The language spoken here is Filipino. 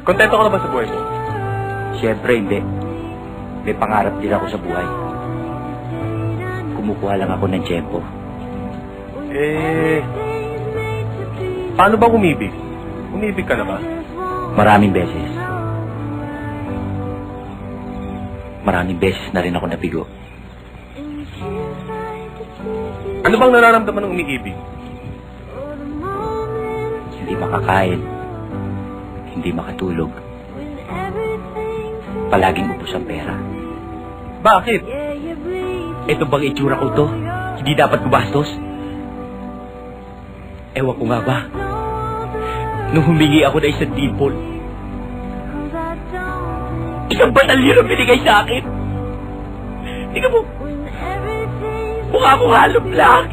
Kontento ka na ba sa buhay mo? Siyempre, hindi. May pangarap din ako sa buhay. Kumukuha lang ako ng tiyempo. Paano bang umibig? Umibig ka na ba? Maraming beses. Maraming beses na rin ako nabigo. Ano bang nararamdaman ng umiibig? Hindi makakain. Hindi makatulog. Palaging ubos ang pera. Bakit? Ito bang itsura ko to? Hindi dapat gumastos? Ewan ko nga ba? Nung humingi ako na isang tipon, isang batalyon ang binigay sa akin. Tingnan mo, mukha akong halong black.